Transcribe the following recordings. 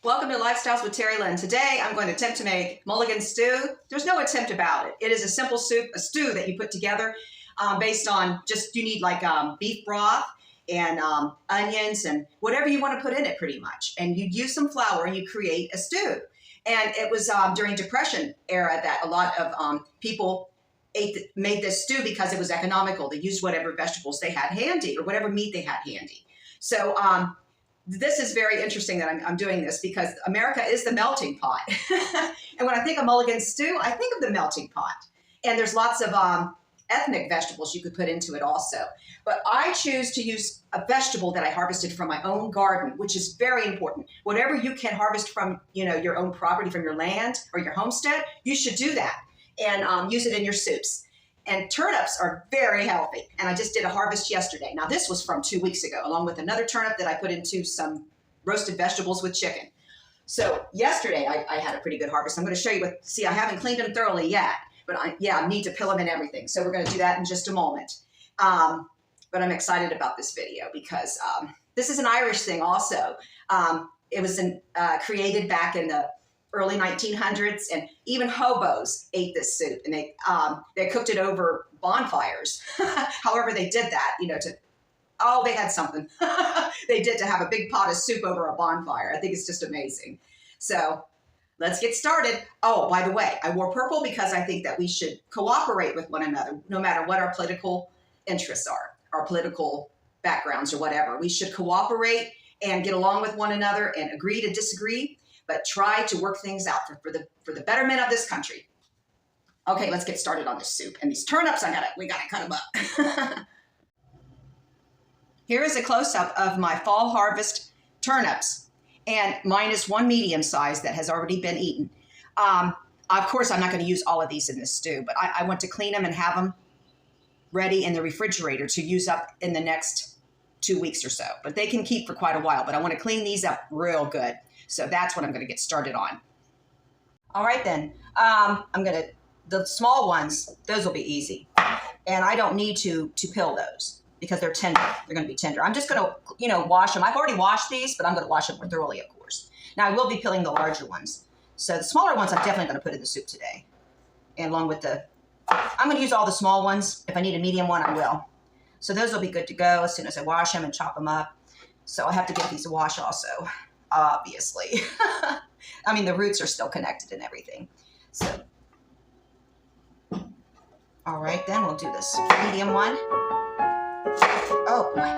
Welcome to Lifestyles with Terry Lynn. Today I'm going to attempt to make mulligan stew. There's no attempt about it. It is a simple soup, a stew that you put together based on you need like beef broth and onions and whatever you want to put in it pretty much. And you use some flour and you create a stew. And it was during Depression era that a lot of people made this stew because it was economical. They used whatever vegetables they had handy or whatever meat they had handy. So this is very interesting that I'm doing this because America is the melting pot. And when I think of mulligan stew, I think of the melting pot. And there's lots of ethnic vegetables you could put into it also. But I choose to use a vegetable that I harvested from my own garden, which is very important. Whatever you can harvest from, your own property, from your land or your homestead, you should do that and use it in your soups. And turnips are very healthy. And I just did a harvest yesterday. Now this was from 2 weeks ago, along with another turnip that I put into some roasted vegetables with chicken. So yesterday I had a pretty good harvest. I'm going to show you see, I haven't cleaned them thoroughly yet, but I need to pill them and everything. So we're going to do that in just a moment. But I'm excited about this video because this is an Irish thing also. It was created back in the early 1900s, and even hobos ate this soup, and they cooked it over bonfires. However they did that, they had something they did to have a big pot of soup over a bonfire. I think it's just amazing. So let's get started. Oh, by the way, I wore purple because I think that we should cooperate with one another, no matter what our political interests are, our political backgrounds or whatever. We should cooperate and get along with one another and agree to disagree, but try to work things out for the betterment of this country. Okay, let's get started on this soup. And these turnips, we gotta cut them up. Here is a close-up of my fall harvest turnips. And mine is one medium size that has already been eaten. Of course, I'm not gonna use all of these in this stew, but I want to clean them and have them ready in the refrigerator to use up in the next 2 weeks or so. But they can keep for quite a while, but I wanna clean these up real good. So that's what I'm going to get started on. All right, then. The small ones, those will be easy. And I don't need to pill those because they're tender. They're going to be tender. I'm just going to, wash them. I've already washed these, but I'm going to wash them more thoroughly, of course. Now, I will be peeling the larger ones. So the smaller ones, I'm definitely going to put in the soup today. And along with I'm going to use all the small ones. If I need a medium one, I will. So those will be good to go as soon as I wash them and chop them up. So I have to give these a wash also. Obviously. I mean, the roots are still connected and everything. So, all right, then we'll do this medium one. Oh, okay.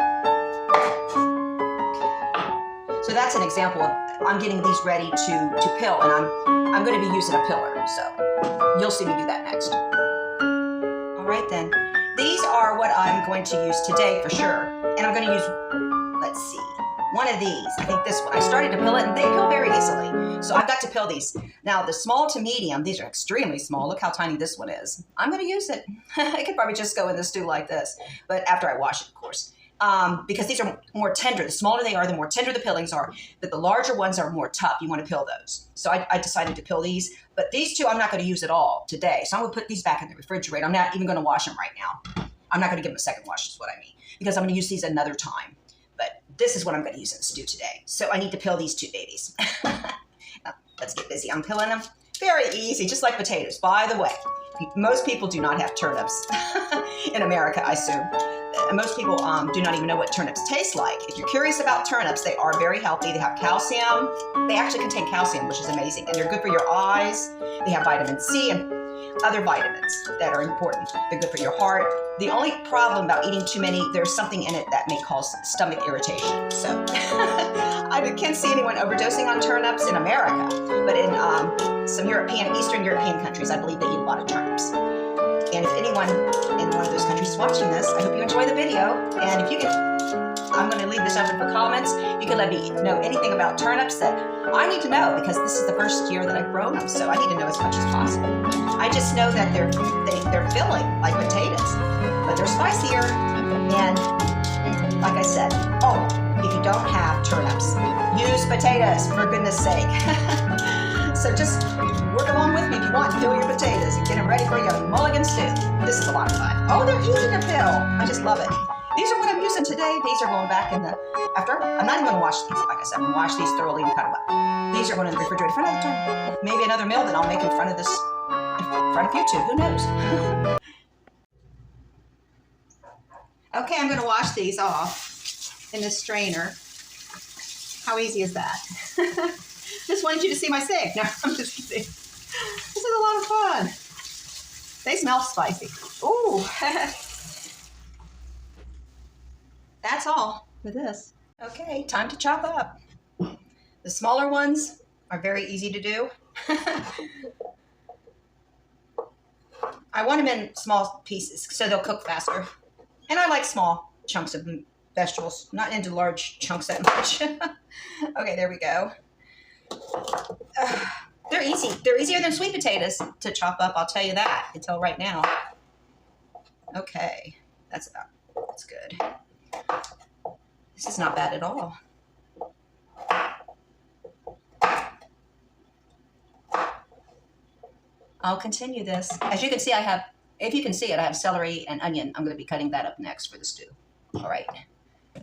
So that's an example of, I'm getting these ready to pill, and I'm going to be using a pillar. So you'll see me do that next. All right, then. These are what I'm going to use today for sure. And I'm going to use, let's see, one of these. I think this one. I started to pill it, and they pill very easily. So I've got to pill these. Now, the small to medium, these are extremely small. Look how tiny this one is. I'm going to use it. It could probably just go in the stew like this, but after I wash it, of course. Because these are more tender. The smaller they are, the more tender the pillings are. But the larger ones are more tough. You want to pill those. So I decided to pill these. But these two, I'm not going to use at all today. So I'm going to put these back in the refrigerator. I'm not even going to wash them right now. I'm not going to give them a second wash, is what I mean. Because I'm going to use these another time. But this is what I'm going to use in the stew today. So I need to pill these two babies. Now, let's get busy. I'm pilling them. Very easy, just like potatoes. By the way, most people do not have turnips in America, I assume. Most people do not even know what turnips taste like. If you're curious about turnips, they are very healthy. They have calcium. They actually contain calcium, which is amazing. And they're good for your eyes. They have vitamin C and other vitamins that are important. They're good for your heart. The only problem about eating too many, there's something in it that may cause stomach irritation. So I can't see anyone overdosing on turnips in America, but in some Eastern European countries, I believe they eat a lot of turnips. And if anyone in one of those countries is watching this, I hope you enjoy the video. And if you can, I'm going to leave this open for comments. You can let me know anything about turnips that I need to know, because this is the first year that I've grown them, so I need to know as much as possible. I just know that they're filling like potatoes, but they're spicier. And like I said, if you don't have turnips, use potatoes, for goodness sake. So just work along with me if you want. Peel your potatoes and get them ready for your mulligan stew. This is a lot of fun. Oh, they're easy to peel. I just love it. These are what I'm using today. These are going back in the, I'm not even going to wash these. Like I said, I'm going to wash these thoroughly and cut them up. These are going in the refrigerator for another time. Maybe another meal that I'll make in front of YouTube. Who knows? Okay, I'm going to wash these off in this strainer. How easy is that? Just wanted you to see my sink. No, I'm just kidding. This is a lot of fun. They smell spicy. Ooh. That's all for this. Okay, time to chop up. The smaller ones are very easy to do. I want them in small pieces so they'll cook faster. And I like small chunks of vegetables, not into large chunks that much. Okay, there we go. They're easy. They're easier than sweet potatoes to chop up, I'll tell you that, until right now. Okay, that's good. This is not bad at all. I'll continue this. As you can see, if you can see it, I have celery and onion. I'm going to be cutting that up next for the stew. All right. I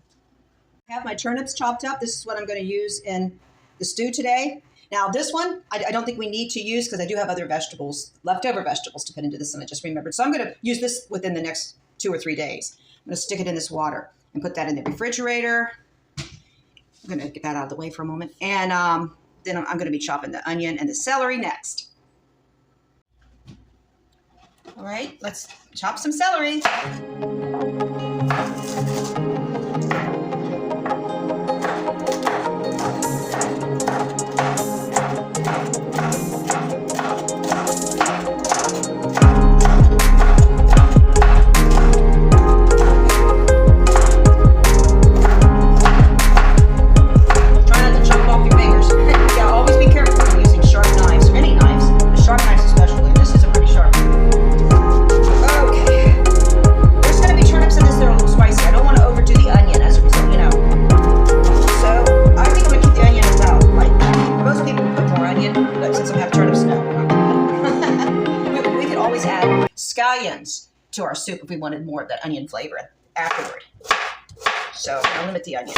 have my turnips chopped up. This is what I'm going to use in the stew today. Now, this one, I don't think we need to use because I do have other vegetables, leftover vegetables to put into this, and I just remembered. So I'm going to use this within the next 2 or 3 days. I'm going to stick it in this water and put that in the refrigerator. I'm going to get that out of the way for a moment. And then I'm going to be chopping the onion and the celery next. All right, let's chop some celery. Scallions to our soup if we wanted more of that onion flavor afterward. So I'll limit the onion.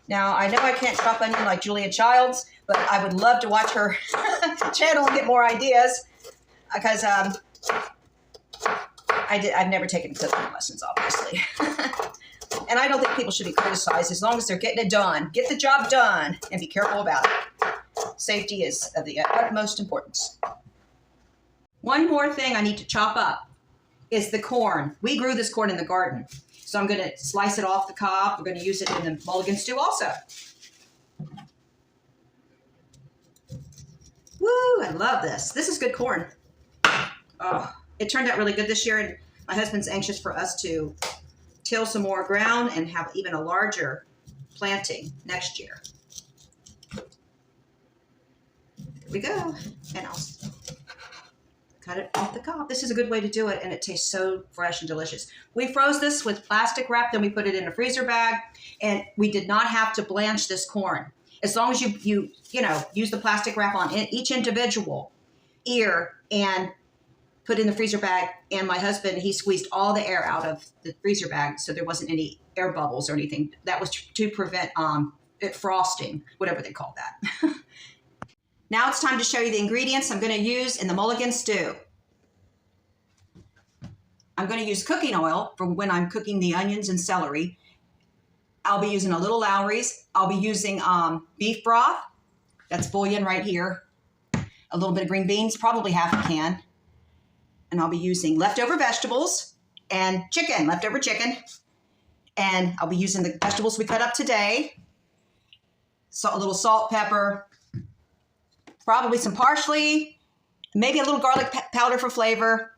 Now I know I can't chop onion like Julia Childs, but I would love to watch her channel and get more ideas because I've never taken cooking lessons, obviously. And I don't think people should be criticized as long as they're getting it done. Get the job done and be careful about it. Safety is of the utmost importance. One more thing I need to chop up is the corn. We grew this corn in the garden. So I'm going to slice it off the cob. We're going to use it in the mulligan stew also. Woo, I love this. This is good corn. Oh, it turned out really good this year, and my husband's anxious for us to till some more ground and have even a larger planting next year. There we go. And I'll cut it off the cob. This is a good way to do it, and it tastes so fresh and delicious. We froze this with plastic wrap, then we put it in a freezer bag, and we did not have to blanch this corn. As long as you use the plastic wrap on each individual ear and put in the freezer bag, and my husband, he squeezed all the air out of the freezer bag so there wasn't any air bubbles or anything. That was to prevent it frosting, whatever they call that. Now it's time to show you the ingredients I'm going to use in the mulligan stew. I'm going to use cooking oil for when I'm cooking the onions and celery. I'll be using a little Lowry's. I'll be using beef broth. That's bouillon right here. A little bit of green beans, probably half a can. And I'll be using leftover vegetables and chicken, leftover chicken. And I'll be using the vegetables we cut up today. So a little salt, pepper, probably some parsley, maybe a little garlic powder for flavor,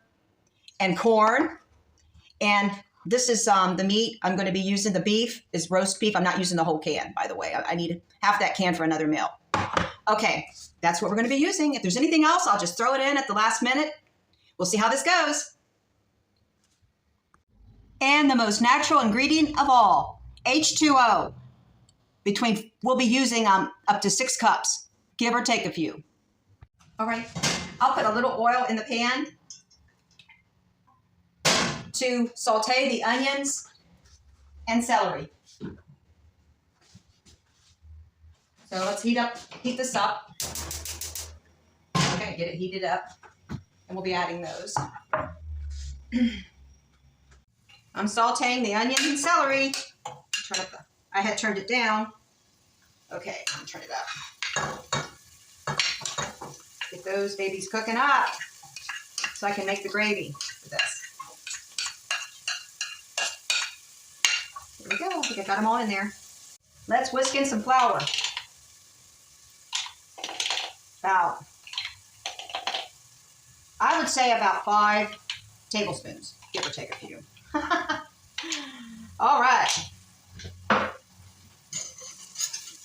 and corn. And this is the meat. I'm going to be using the beef, is roast beef. I'm not using the whole can, by the way. I need half that can for another meal. Okay, that's what we're going to be using. If there's anything else, I'll just throw it in at the last minute. We'll see how this goes. And the most natural ingredient of all, H2O. We'll be using up to 6 cups, give or take a few. All right, I'll put a little oil in the pan to saute the onions and celery. So let's heat this up. Okay, get it heated up. And we'll be adding those. I'm sauteing the onions and celery. I had turned it down. Okay, I'm gonna turn it up. Get those babies cooking up so I can make the gravy for this. There we go, I think I got them all in there. Let's whisk in some flour. I would say about 5 tablespoons, give or take a few. All right.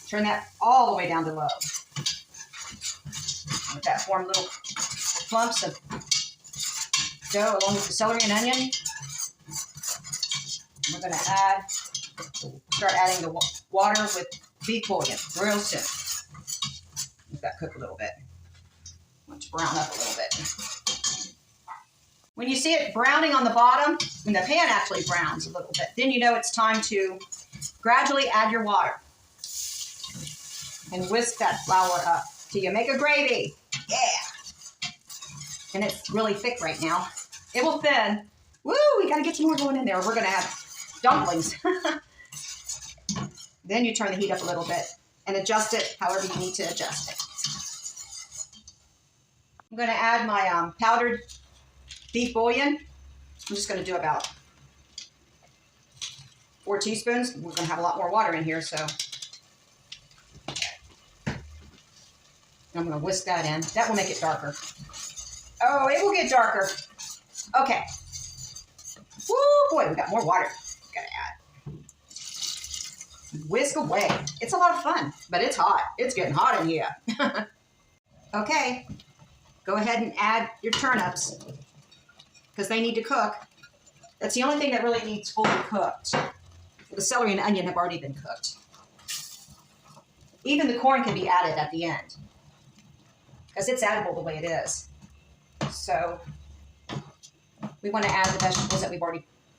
Turn that all the way down to low. Let that form little clumps of dough along with the celery and onion. We're going to start adding the water with beef bouillon real soon. Let that cook a little bit. I want to brown up a little bit. When you see it browning on the bottom, when the pan actually browns a little bit, then you know it's time to gradually add your water and whisk that flour up till you make a gravy. Yeah. And it's really thick right now. It will thin. Woo, we got to get some more going in there. We're going to have dumplings. Then you turn the heat up a little bit and adjust it however you need to adjust it. I'm going to add my powdered beef bouillon. I'm just going to do about 4 teaspoons. We're going to have a lot more water in here, so I'm going to whisk that in. That will make it darker. Oh, it will get darker. Okay. Woo, boy, we got more water. Got to add. Whisk away. It's a lot of fun, but it's hot. It's getting hot in here. Okay. Go ahead and add your turnips because they need to cook. That's the only thing that really needs fully cooked. The celery and onion have already been cooked. Even the corn can be added at the end because it's edible the way it is. So we want to add the vegetables that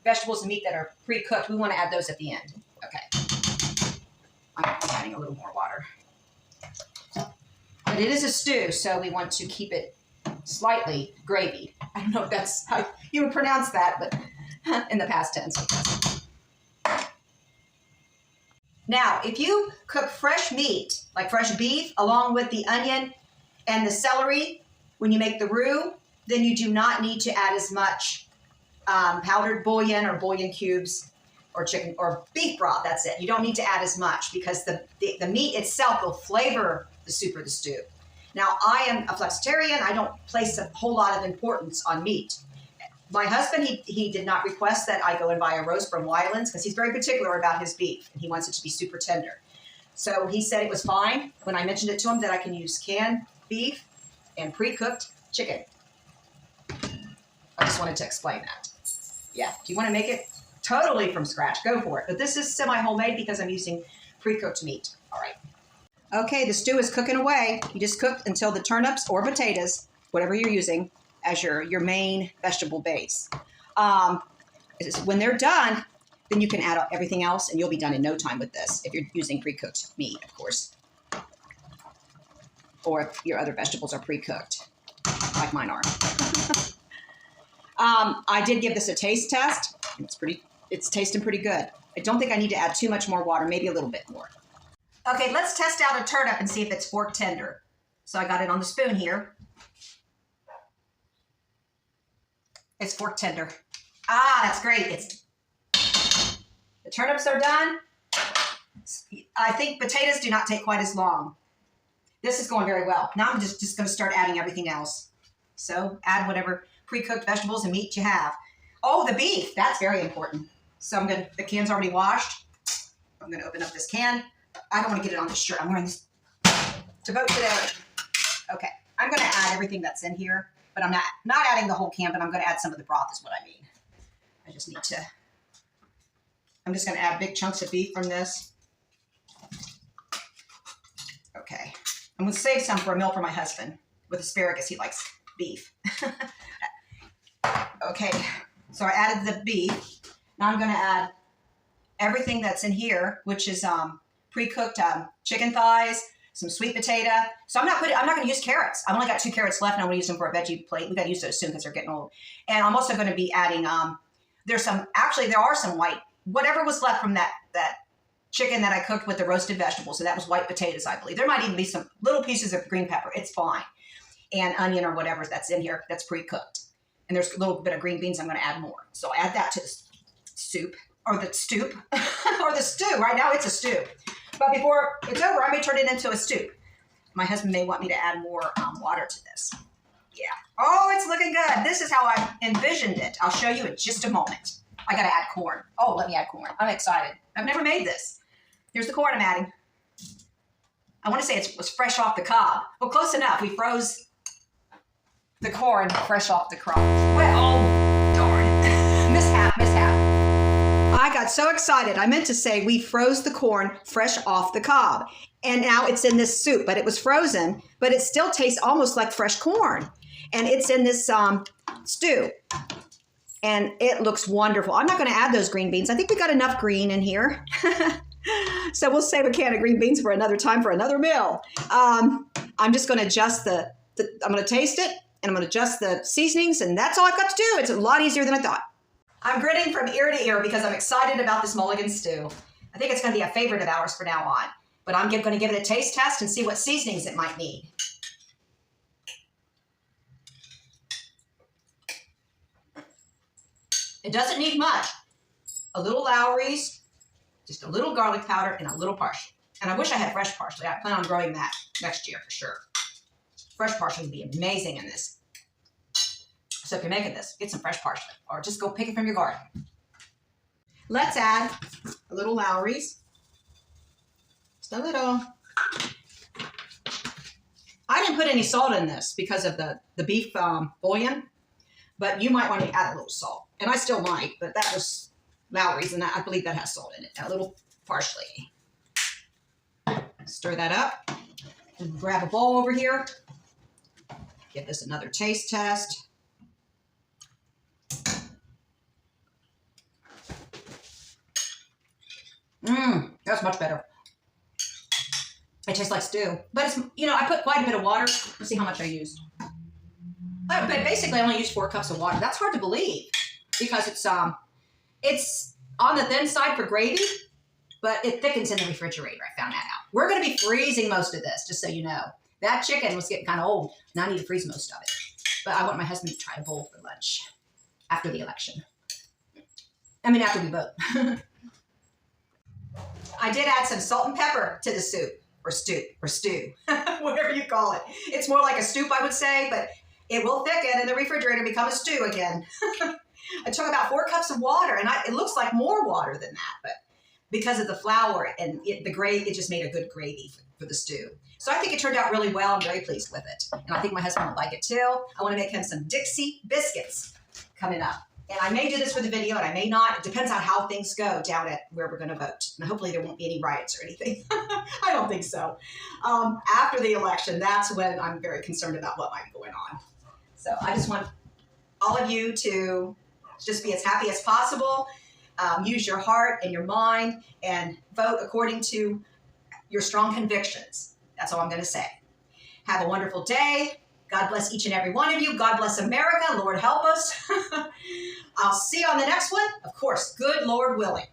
vegetables and meat that are pre-cooked. We want to add those at the end. Okay. I'm adding a little more water. But it is a stew, so we want to keep it slightly gravy. I don't know if that's how you would pronounce that, but in the past tense. Now, if you cook fresh meat, like fresh beef, along with the onion and the celery, when you make the roux, then you do not need to add as much powdered bouillon or bouillon cubes or chicken or beef broth. That's it. You don't need to add as much because the meat itself will flavor the soup or the stew. Now, I am a flexitarian. I don't place a whole lot of importance on meat. My husband, he did not request that I go and buy a roast from Weiland's because he's very particular about his beef and he wants it to be super tender. So he said it was fine when I mentioned it to him that I can use canned beef and pre-cooked chicken. I just wanted to explain that. Yeah, if you want to make it totally from scratch, go for it. But this is semi-homemade because I'm using pre-cooked meat. All right. Okay, the stew is cooking away. You just cooked until the turnips or potatoes, whatever you're using, as your main vegetable base. When they're done, then you can add everything else, and you'll be done in no time with this, if you're using pre-cooked meat, of course. Or if your other vegetables are pre-cooked, like mine are. I did give this a taste test. It's tasting pretty good. I don't think I need to add too much more water, maybe a little bit more. Okay, let's test out a turnip and see if it's fork tender. So I got it on the spoon here. It's fork tender. Ah, that's great. The turnips are done. I think potatoes do not take quite as long. This is going very well. Now I'm just going to start adding everything else. So add whatever pre-cooked vegetables and meat you have. Oh, the beef. That's very important. So the can's already washed. I'm going to open up this can. I don't want to get it on the shirt. I'm wearing this to vote today. Okay. I'm going to add everything that's in here, but I'm not adding the whole can, but I'm going to add some of the broth is what I mean. I just need to, I'm just going to add big chunks of beef from this. Okay. I'm going to save some for a meal for my husband with asparagus. He likes beef. Okay. So I added the beef. Now I'm going to add everything that's in here, which is pre-cooked chicken thighs, some sweet potato. So I'm not going to use carrots. I've only got 2 carrots left, and I'm going to use them for a veggie plate. We got to use those soon because they're getting old. And I'm also going to be adding there are some white, whatever was left from that chicken that I cooked with the roasted vegetables. So that was white potatoes, I believe. There might even be some little pieces of green pepper. It's fine. And onion or whatever that's in here that's pre-cooked. And there's a little bit of green beans. I'm going to add more. So I'll add that to the soup, or the stew, or the stew. Right now it's a stew. But before it's over, I may turn it into a stew. My husband may want me to add more water to this. Yeah. Oh, it's looking good. This is how I envisioned it. I'll show you in just a moment. I got to add corn. Oh, let me add corn. I'm excited. I've never made this. Here's the corn I'm adding. I want to say it was fresh off the cob. Well, close enough. We froze the corn fresh off the cob. Well, oh, darn. Mishap. I got so excited. I meant to say we froze the corn fresh off the cob. And now it's in this soup, but it was frozen, but it still tastes almost like fresh corn. And it's in this stew. And it looks wonderful. I'm not going to add those green beans. I think we got enough green in here. So we'll save a can of green beans for another time for another meal. I'm just going to adjust I'm going to taste it, and I'm going to adjust the seasonings, and that's all I've got to do. It's a lot easier than I thought. I'm grinning from ear to ear because I'm excited about this Mulligan stew. I think it's going to be a favorite of ours from now on. But I'm going to give it a taste test and see what seasonings it might need. It doesn't need much. A little Lowry's, just a little garlic powder, and a little parsley. And I wish I had fresh parsley. I plan on growing that next year for sure. Fresh parsley would be amazing in this. So if you're making this, get some fresh parsley, or just go pick it from your garden. Let's add a little Lowry's. Just a little. I didn't put any salt in this because of the beef bouillon, but you might want to add a little salt. And I still might, but that was Lowry's, and I believe that has salt in it. A little parsley. Stir that up. And grab a bowl over here. Give this another taste test. That's much better. It tastes like stew, but it's, I put quite a bit of water. Let's see how much I used. But basically, I only used 4 cups of water. That's hard to believe because it's on the thin side for gravy, but it thickens in the refrigerator. I found that out. We're going to be freezing most of this, just so you know. That chicken was getting kind of old, and I need to freeze most of it. But I want my husband to try a bowl for lunch after the election. After we vote. I did add some salt and pepper to the soup, or stew, whatever you call it. It's more like a soup, I would say, but it will thicken in the refrigerator and become a stew again. I took about 4 cups of water, and it looks like more water than that, but because of the flour and the gravy, it just made a good gravy for the stew. So I think it turned out really well. I'm very pleased with it. And I think my husband will like it too. I want to make him some Dixie biscuits coming up. And I may do this for the video, and I may not. It depends on how things go down at where we're going to vote. And hopefully there won't be any riots or anything. I don't think so. After the election, that's when I'm very concerned about what might be going on. So I just want all of you to just be as happy as possible. Use your heart and your mind and vote according to your strong convictions. That's all I'm going to say. Have a wonderful day. God bless each and every one of you. God bless America. Lord help us. I'll see you on the next one. Of course, good Lord willing.